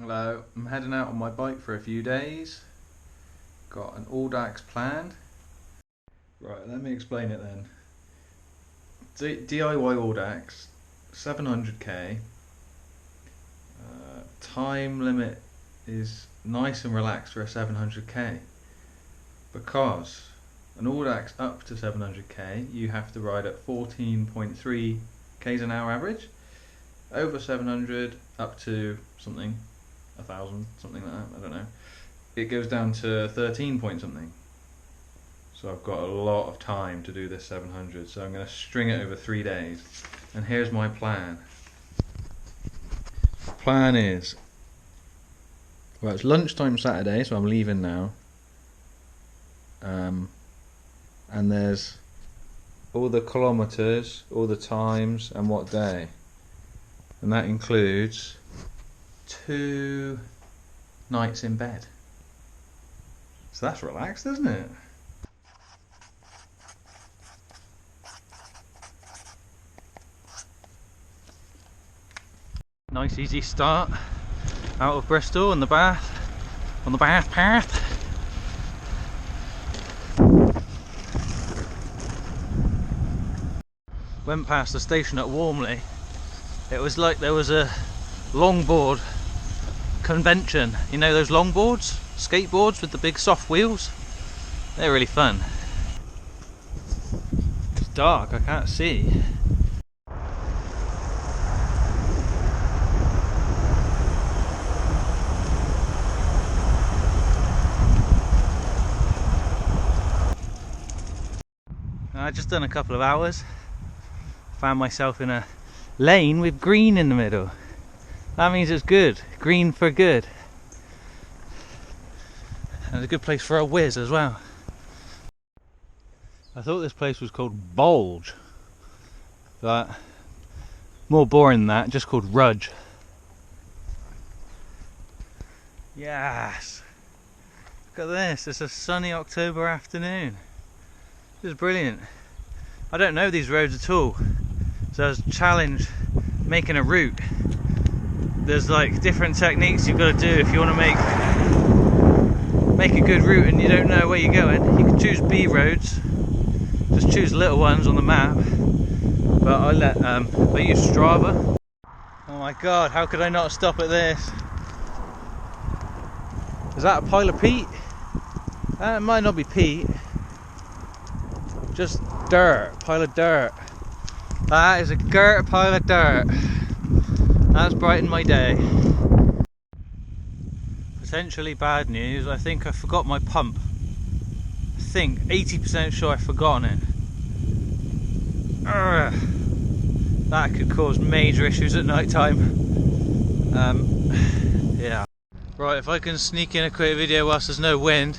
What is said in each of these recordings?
Hello, I'm heading out on my bike for a few days. Got an audax planned. Right, let me explain it then. DIY audax, 700k. Time limit is nice and relaxed for a 700k because an audax up to 700k you have to ride at 14.3 k's an hour average. Over 700 up to something 1,000, something like that, I don't know, it goes down to 13 point something. So I've got a lot of time to do this 700, so I'm going to string it over 3 days. And here's my plan. Plan is, well, it's lunchtime Saturday, so I'm leaving now. And there's all the kilometers, all the times, and what day. And that includes 2 nights in bed. So that's relaxed, isn't it? Nice easy start out of Bristol on the Bath path. Went past the station at Warmley. It was like there was a longboard convention. You know those longboards? Skateboards with the big soft wheels? They're really fun. It's dark, I can't see. I just done a couple of hours. Found myself in a lane with green in the middle. That means it's good. Green for good. And it's a good place for a whiz as well. I thought this place was called Bulge, but more boring than that, just called Rudge. Yes! Look at this, it's a sunny October afternoon. This is brilliant. I don't know these roads at all, so I was challenged making a route. There's like different techniques you've got to do if you want to make a good route and you don't know where you're going. You can choose B roads, just choose little ones on the map, but I use Strava. Oh my god, how could I not stop at this? Is that a pile of peat? It might not be peat, just dirt, pile of dirt. That is a girt pile of dirt. That's brightened my day. Potentially bad news, I think I forgot my pump. I think 80% sure I've forgotten it. That could cause major issues at night time. Yeah. Right, if I can sneak in a quick video whilst there's no wind,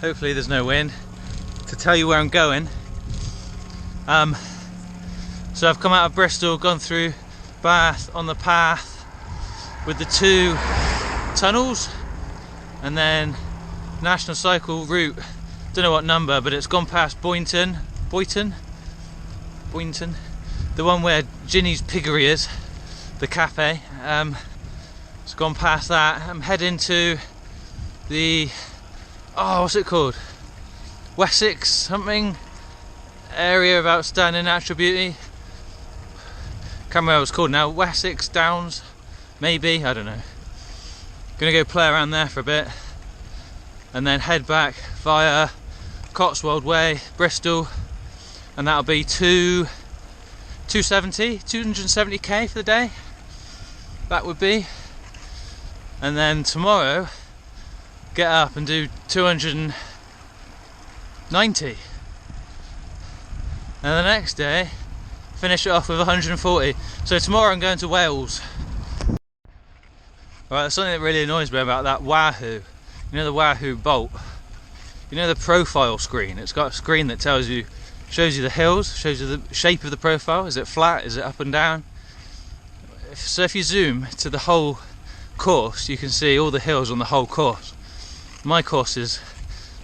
hopefully there's no wind, to tell you where I'm going. So I've come out of Bristol, gone through Bath on the path with the 2 tunnels, and then National Cycle route, don't know what number, but it's gone past Boynton, the one where Ginny's Piggery is, the cafe. It's gone past that. I'm heading to the, what's it called? Wessex something area of outstanding natural beauty. Can't remember what it's called now. Wessex Downs, maybe, I don't know. Gonna go play around there for a bit and then head back via Cotswold Way, Bristol, and that'll be 270k for the day. That would be. And then tomorrow get up and do 290. And the next day finish it off with 140. So tomorrow I'm going to Wales. Right, there's something that really annoys me about that Wahoo. You know the Wahoo Bolt? You know the profile screen? It's got a screen that shows you the hills, shows you the shape of the profile. Is it flat? Is it up and down? So if you zoom to the whole course, you can see all the hills on the whole course. My course is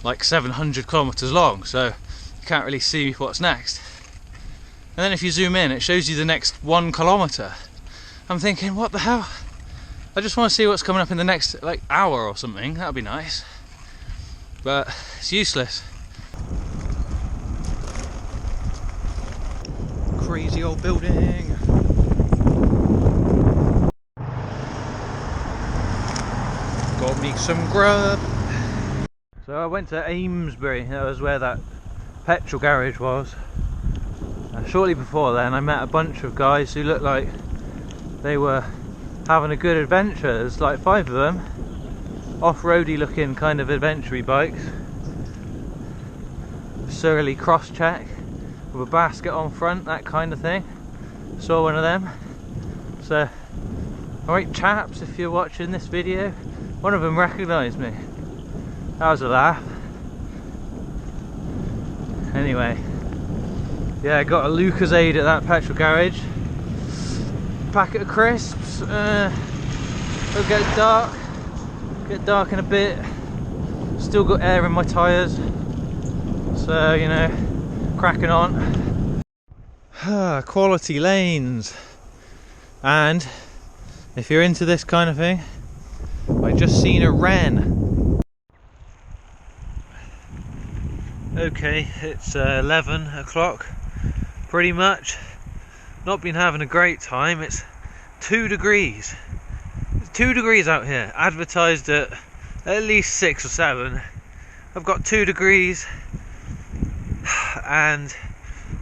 like 700 kilometers long, so you can't really see what's next. And then if you zoom in, it shows you the next 1 kilometer. I'm thinking, what the hell? I just want to see what's coming up in the next like hour or something. That'd be nice, but it's useless. Crazy old building. Got me some grub. So I went to Amesbury. That was where that petrol garage was. Shortly before then I met a bunch of guys who looked like they were having a good adventure. There's like 5 of them, off-roady looking kind of adventure bikes, surly cross-check with a basket on front, that kind of thing. Saw one of them. So, alright chaps, if you're watching this video, one of them recognised me. That was a laugh. Anyway, yeah, I got a Lucozade at that petrol garage. Packet of crisps. It'll get dark in a bit. Still got air in my tyres, so you know, cracking on. Quality lanes. And if you're into this kind of thing, I just seen a wren. Okay, it's 11 o'clock, pretty much. Not been having a great time. It's 2 degrees. It's 2 degrees out here, advertised at least 6 or 7. I've got 2 degrees and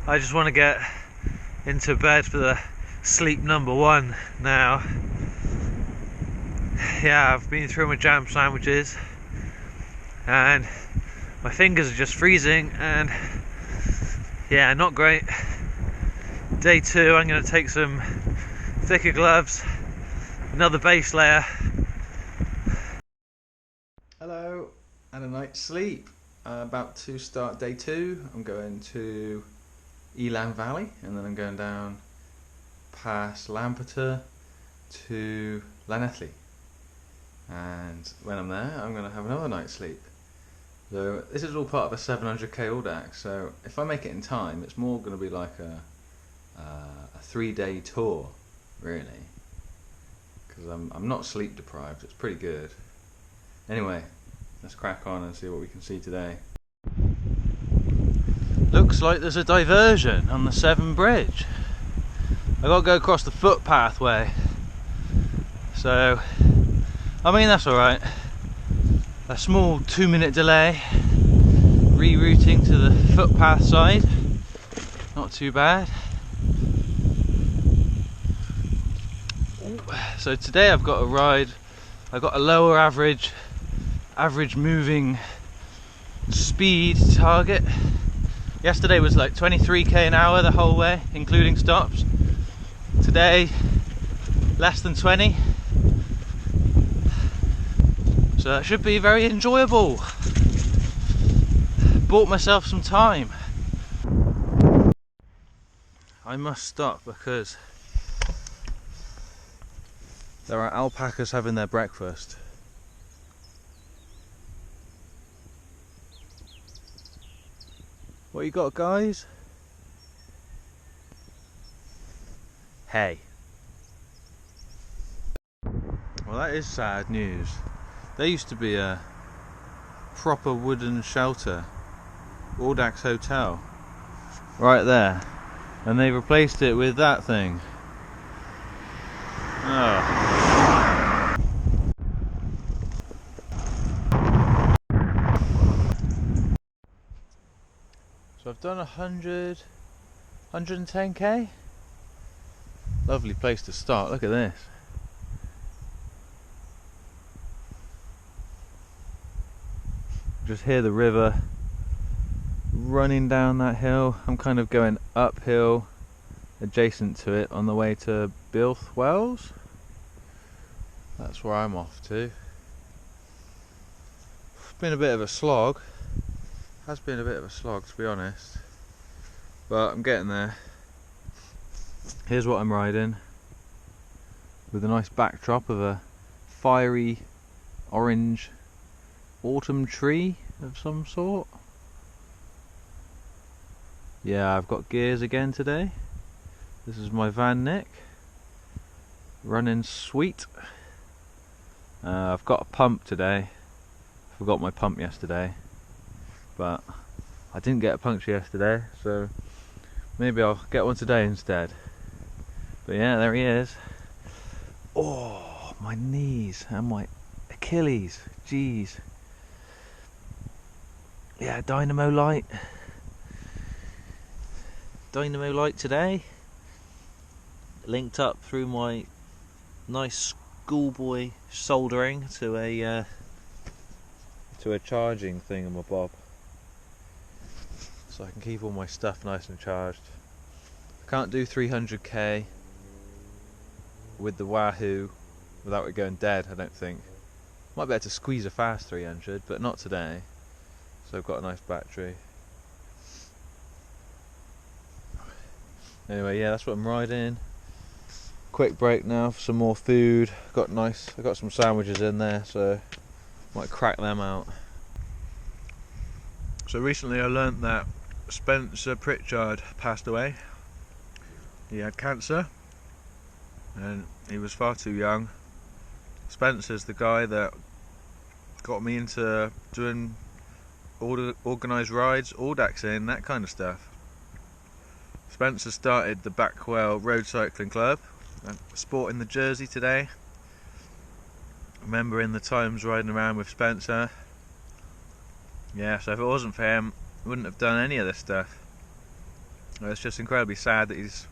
I just want to get into bed for the sleep number 1 now. Yeah, I've been through my jam sandwiches and my fingers are just freezing, and yeah, not great. Day 2, I'm going to take some thicker gloves, another base layer. Hello, and a night's sleep. About to start day 2. I'm going to Elan Valley, and then I'm going down past Lampeter to Llanelli. And when I'm there, I'm going to have another night's sleep. So this is all part of a 700k audax, so if I make it in time, it's more going to be like a 3-day tour, really, because I'm not sleep deprived. It's pretty good. Anyway, let's crack on and see what we can see today. Looks like there's a diversion on the Severn Bridge. I got to go across the footpathway, so I mean that's alright. A small 2-minute delay, rerouting to the footpath side, not too bad. So today I've got a ride, I've got a lower average moving speed target. Yesterday was like 23k an hour the whole way, including stops. Today, less than 20. So that should be very enjoyable. Bought myself some time. I must stop because there are alpacas having their breakfast. What you got, guys? Hey. Well, that is sad news. There used to be a proper wooden shelter, Audax Hotel, right there, and they replaced it with that thing. Oh. So I've done 110k. Lovely place to start. Look at this. Just hear the river running down that hill. I'm kind of going uphill adjacent to it on the way to Bilth Wells. That's where I'm off to. It's been a bit of a slog. Has been a bit of a slog, to be honest, but I'm getting there. Here's what I'm riding, with a nice backdrop of a fiery orange autumn tree of some sort. Yeah, I've got gears again today. This is my Van Nick, running sweet. I've got a pump today. Forgot my pump yesterday, but I didn't get a puncture yesterday, so maybe I'll get one today instead. But yeah, there he is. Oh, my knees and my Achilles, jeez. Yeah, dynamo light today, linked up through my nice schoolboy soldering to a charging thingamabob, so I can keep all my stuff nice and charged. I can't do 300k with the Wahoo without it going dead, I don't think. Might be able to squeeze a fast 300, but not today. So I've got a nice battery. Anyway, yeah, that's what I'm riding. Quick break now for some more food. I got some sandwiches in there, so might crack them out. So recently I learnt that Spencer Pritchard passed away. He had cancer and he was far too young. Spencer's the guy that got me into doing organised rides, audaxing, that kind of stuff. Spencer started the Backwell Road Cycling Club. I'm sporting the jersey today. Remembering the times riding around with Spencer. Yeah, so if it wasn't for him, I wouldn't have done any of this stuff. It's just incredibly sad that he's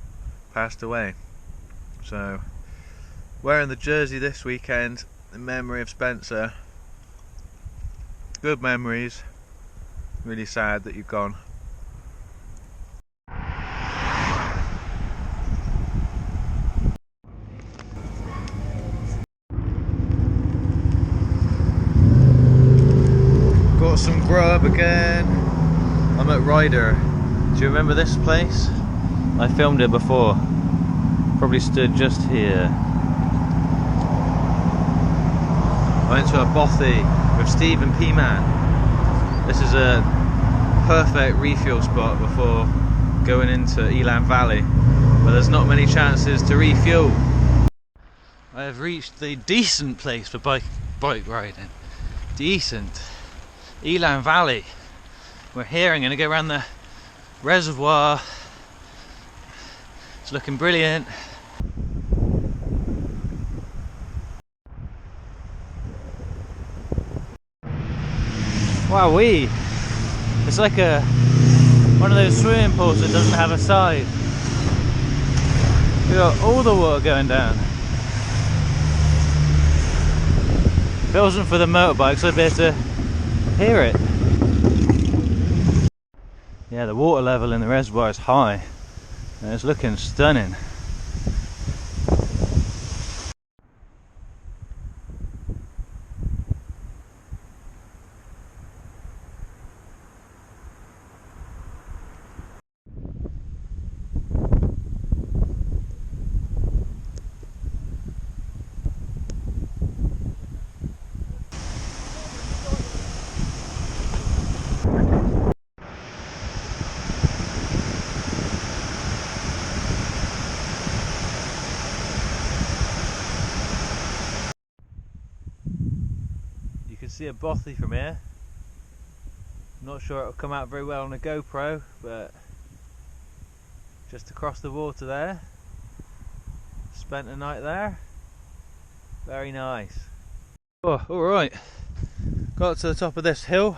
passed away. So, wearing the jersey this weekend in memory of Spencer. Good memories. Really sad that you've gone. Got some grub again. I'm at Ryder. Do you remember this place? I filmed it before. Probably stood just here. I went to a bothy with Steve and P-Man. This is a perfect refuel spot before going into Elan Valley, but there's not many chances to refuel. I have reached the decent place for bike riding. Decent. Elan Valley. We're here. I'm going to go around the reservoir. It's looking brilliant. Wowee! It's like one of those swimming pools that doesn't have a side. We got all the water going down. If it wasn't for the motorbikes, I'd be able to hear it. Yeah, the water level in the reservoir is high and it's looking stunning. See a bothy from here. I'm not sure it'll come out very well on a GoPro, but just across the water there. Spent a night there. Very nice. Oh, alright. Got to the top of this hill.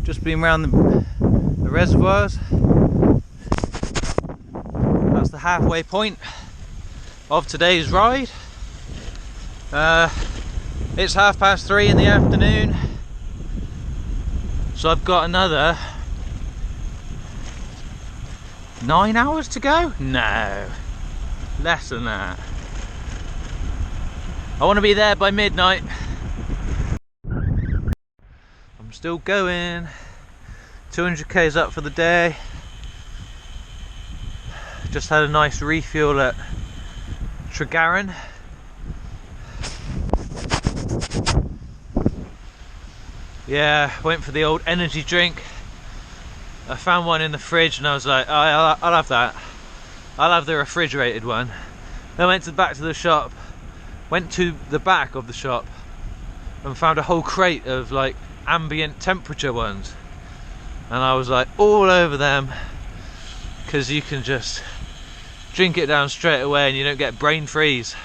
Just been round the reservoirs. That's the halfway point of today's ride. It's 3:30 in the afternoon, so I've got another 9 hours to go? No, less than that. I want to be there by midnight. I'm still going. 200k's up for the day. Just had a nice refuel at Tregaron. Yeah, went for the old energy drink. I found one in the fridge and I was like, oh, I'll have that. I'll have the refrigerated one. Then went back to the shop went to the back of the shop and found a whole crate of like ambient temperature ones, and I was like all over them, because you can just drink it down straight away and you don't get brain freeze.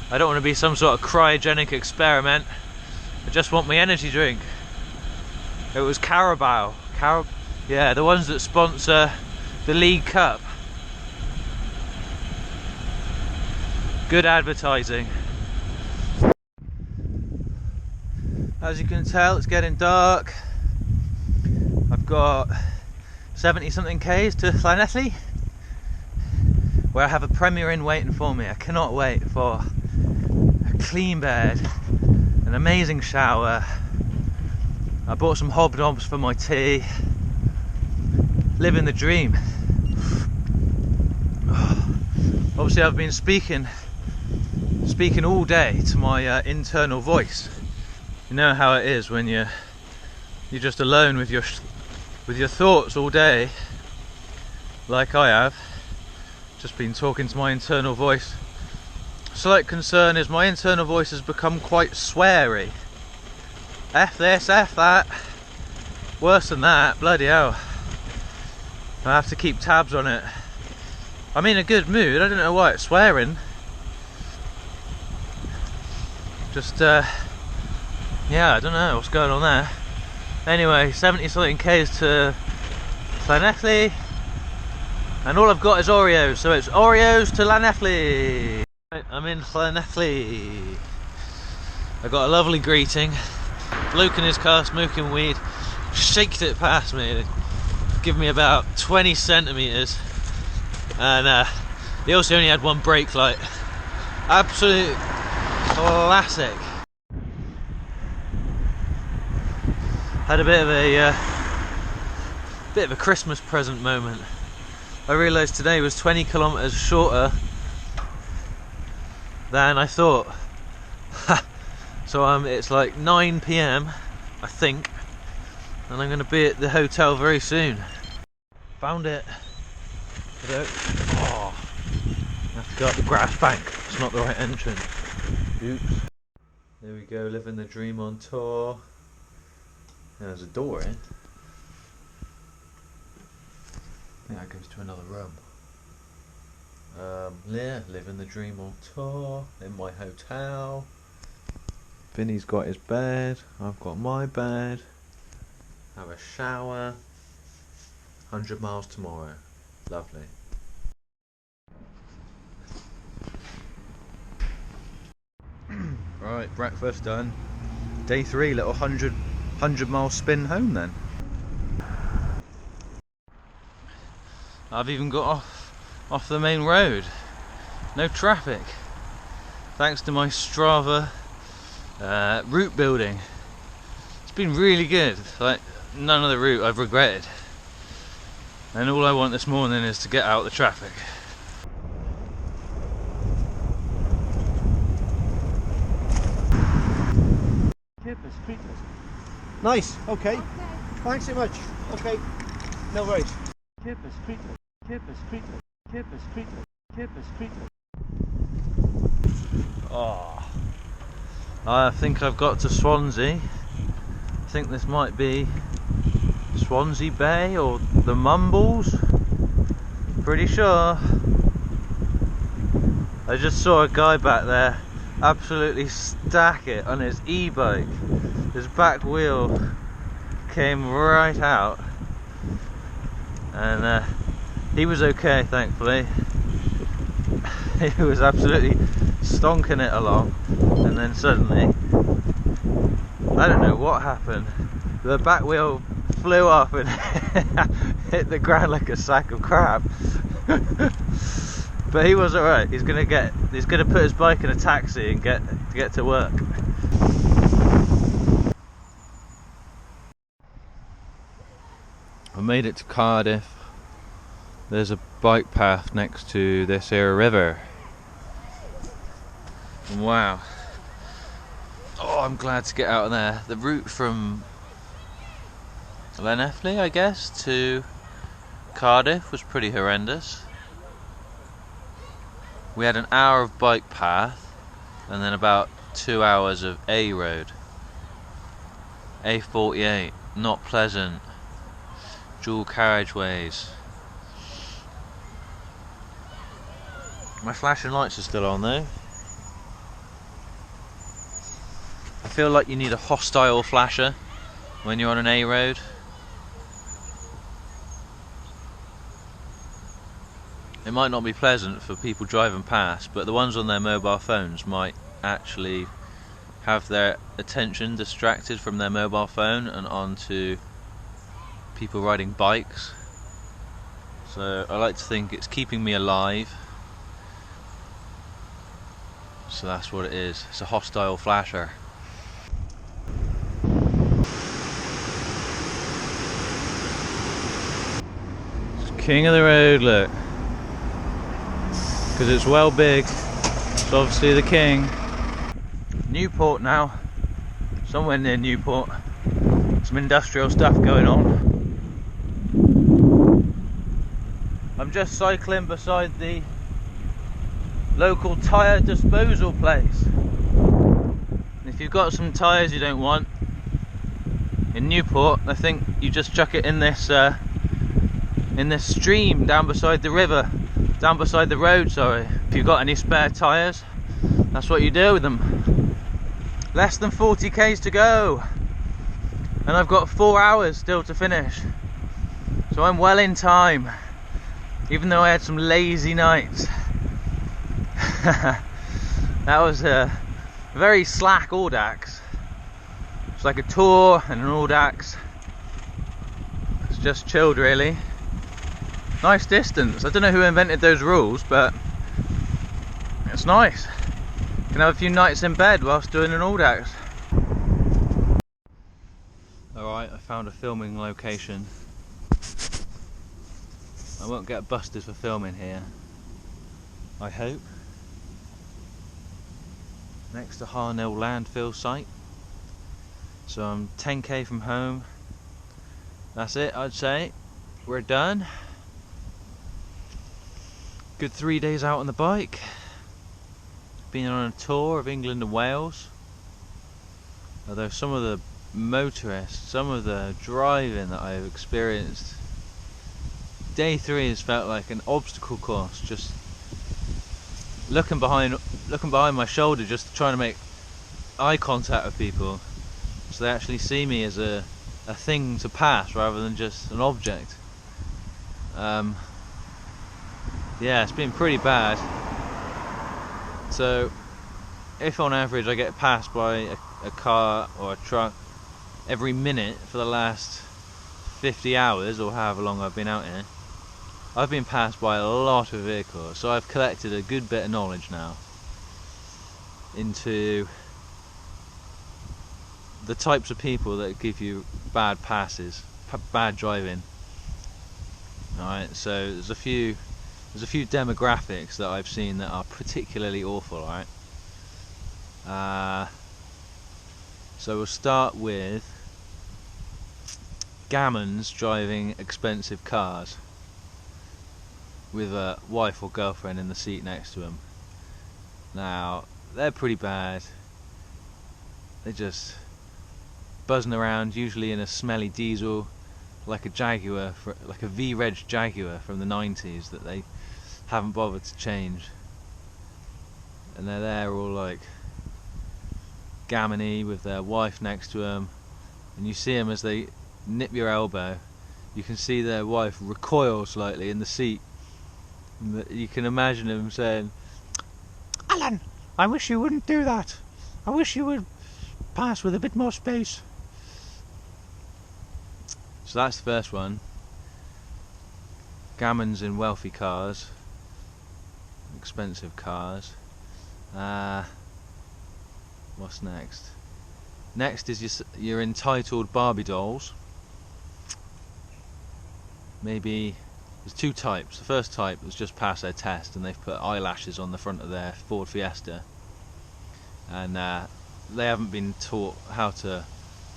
I don't want to be some sort of cryogenic experiment. I just want my energy drink. It was Carabao. Yeah, the ones that sponsor the League Cup. Good advertising. As you can tell, it's getting dark. I've got 70 something Ks to Llanelli, where I have a Premier Inn waiting for me. I cannot wait for a clean bed, an amazing shower. I bought some hobnobs for my tea. Living the dream. Obviously I've been speaking all day to my internal voice. You know how it is when you're just alone with your thoughts all day, like I have. Just been talking to my internal voice. Slight concern is my internal voice has become quite sweary. F this, F that. Worse than that, bloody hell. I have to keep tabs on it. I'm in a good mood, I don't know why it's swearing. Just, yeah, I don't know what's going on there. Anyway, 70 something Ks to Llanelli. And all I've got is Oreos, so it's Oreos to Llanelli. I'm in Llanelli. I got a lovely greeting. Bloke in his car smoking weed, shaked it past me, give me about 20 centimetres, and he also only had one brake light. Absolute classic. Had a bit of a Christmas present moment. I realised today was 20 kilometres shorter than I thought. So it's like 9 PM, I think, and I'm going to be at the hotel very soon. Found it. Oh, I have to go up the grass bank. It's not the right entrance. Oops. There we go, living the dream on tour. There's a door in. I think that goes to another room. Yeah, living the dream on tour in my hotel. Vinny's got his bed, I've got my bed. Have a shower. 100 miles tomorrow. Lovely. Right, breakfast done. Day 3, little 100 mile spin home then. I've even got off the main road. No traffic. Thanks to my Strava route building. It's been really good. Like, none of the route I've regretted. And all I want this morning is to get out the traffic. Nice, okay. Thanks so much. Okay, no worries. Oh, I think I've got to Swansea. I think this might be Swansea Bay or the Mumbles. Pretty sure. I just saw a guy back there absolutely stack it on his e-bike. His back wheel came right out, and he was okay, thankfully. He was absolutely stonking it along, and then suddenly, I don't know what happened, the back wheel flew off and hit the ground like a sack of crap. But he was alright. He's gonna put his bike in a taxi and get to work. I made it to Cardiff. There's a bike path next to this here river. Wow. Oh, I'm glad to get out of there. The route from Llanelli, I guess, to Cardiff was pretty horrendous. We had an hour of bike path, and then about 2 hours of A road. A48, not pleasant. Dual carriageways. My flashing lights are still on though. I feel like you need a hostile flasher when you're on an A road. It might not be pleasant for people driving past, but the ones on their mobile phones might actually have their attention distracted from their mobile phone and onto people riding bikes. So I like to think it's keeping me alive. So that's what it is. It's a hostile flasher. It's king of the road, look. Because it's well big. It's obviously the king. Newport now. Somewhere near Newport. Some industrial stuff going on. I'm just cycling beside the local tyre disposal place. And if you've got some tyres you don't want in Newport, I think you just chuck it in this stream down beside the river, down beside the road, sorry. If you've got any spare tyres, that's what you do with them. Less than 40 k's to go, and I've got 4 hours still to finish, so I'm well in time, even though I had some lazy nights. That was a very slack audax. It's like a tour and an audax. It's just chilled really. Nice distance. I don't know who invented those rules, but it's nice. You can have a few nights in bed whilst doing an audax. Alright, I found a filming location. I won't get busted for filming here, I hope. Next to Harnell landfill site. So I'm 10k from home. That's it, I'd say. We're done. Good 3 days out on the bike. Been on a tour of England and Wales. Although some of the motorists, some of the driving that I've experienced, day 3 has felt like an obstacle course. Just looking behind my shoulder, just trying to make eye contact with people, so they actually see me as a thing to pass rather than just an object. Yeah, it's been pretty bad. So if on average I get passed by a car or a truck every minute for the last 50 hours or however long I've been out here, I've been passed by a lot of vehicles, so I've collected a good bit of knowledge now into the types of people that give you bad passes, bad driving. Alright, so there's a few demographics that I've seen that are particularly awful, alright? So we'll start with gammons driving expensive cars with a wife or girlfriend in the seat next to them. Now, they're pretty bad. They're just buzzing around, usually in a smelly diesel, like a Jaguar, like a V-Reg Jaguar from the 90s that they haven't bothered to change. And they're there all like gammony with their wife next to them, and you see them as they nip your elbow. You can see their wife recoil slightly in the seat. You can imagine him saying, "Alan, I wish you wouldn't do that. I wish you would pass with a bit more space." So that's the first one. Gammons in wealthy cars, expensive cars. What's next? Next is your entitled Barbie dolls. Maybe there's two types. The first type has just passed their test and they've put eyelashes on the front of their Ford Fiesta, and they haven't been taught how to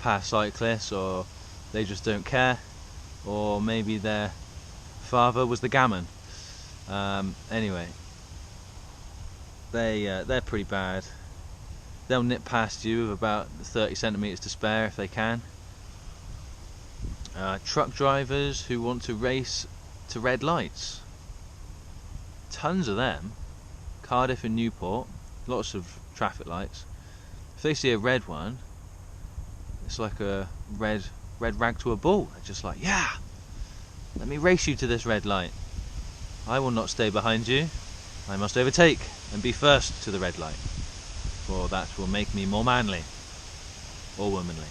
pass cyclists, or they just don't care, or maybe their father was the gammon. Anyway, they're pretty bad. they'll nip past you with about 30 centimetres to spare if they can. Truck drivers who want to race to red lights. Tons of them. Cardiff and Newport, lots of traffic lights. If they see a red one, it's like a red rag to a bull. They're just like, yeah, let me race you to this red light. I will not stay behind you. I must overtake and be first to the red light, for that will make me more manly or womanly.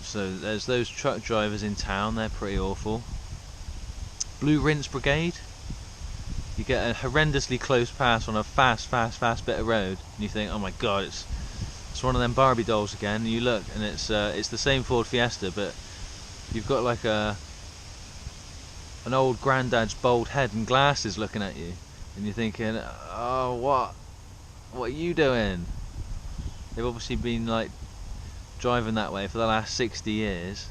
So there's those truck drivers in town, they're pretty awful. Blue Rinse Brigade. You get a horrendously close pass on a fast bit of road, and you think, oh my god, it's one of them Barbie dolls again. And you look, and it's the same Ford Fiesta, but you've got like an old granddad's bald head and glasses looking at you, and you're thinking, oh, what are you doing? They've obviously been like driving that way for the last 60 years,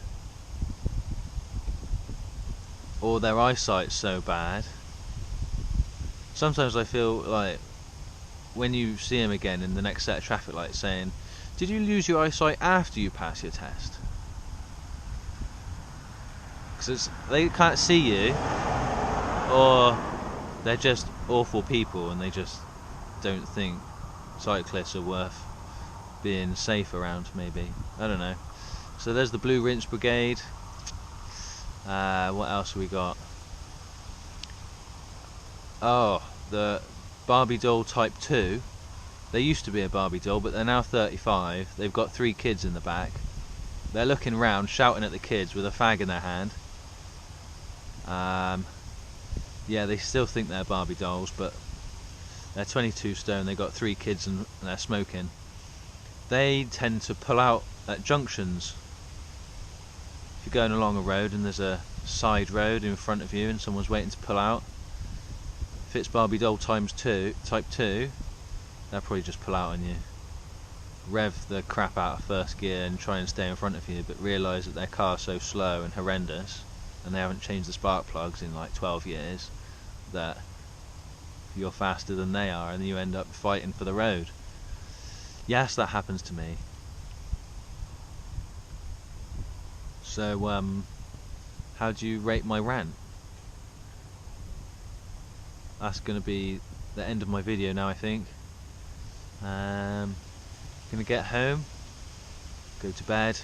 or their eyesight's so bad. Sometimes I feel like when you see him again in the next set of traffic lights saying, did you lose your eyesight after you pass your test? Because they can't see you, or they're just awful people and they just don't think cyclists are worth being safe around, maybe. I don't know. So there's the Blue Rinse Brigade. What else have we got? Oh, the Barbie doll Type 2. They used to be a Barbie doll, but they're now 35. They've got 3 kids in the back. They're looking round, shouting at the kids with a fag in their hand. Yeah, they still think they're Barbie dolls, but they're 22 stone, they've got 3 kids and they're smoking. They tend to pull out at junctions. If you're going along a road and there's a side road in front of you and someone's waiting to pull out, if it's Barbie doll Type 2, they'll probably just pull out on you. Rev the crap out of first gear and try and stay in front of you, but realise that their car's so slow and horrendous, and they haven't changed the spark plugs in like 12 years, that you're faster than they are and you end up fighting for the road. Yes, that happens to me. So, how do you rate my rant? That's going to be the end of my video now, I think. Gonna get home, go to bed.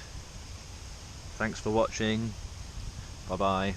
Thanks for watching. Bye bye.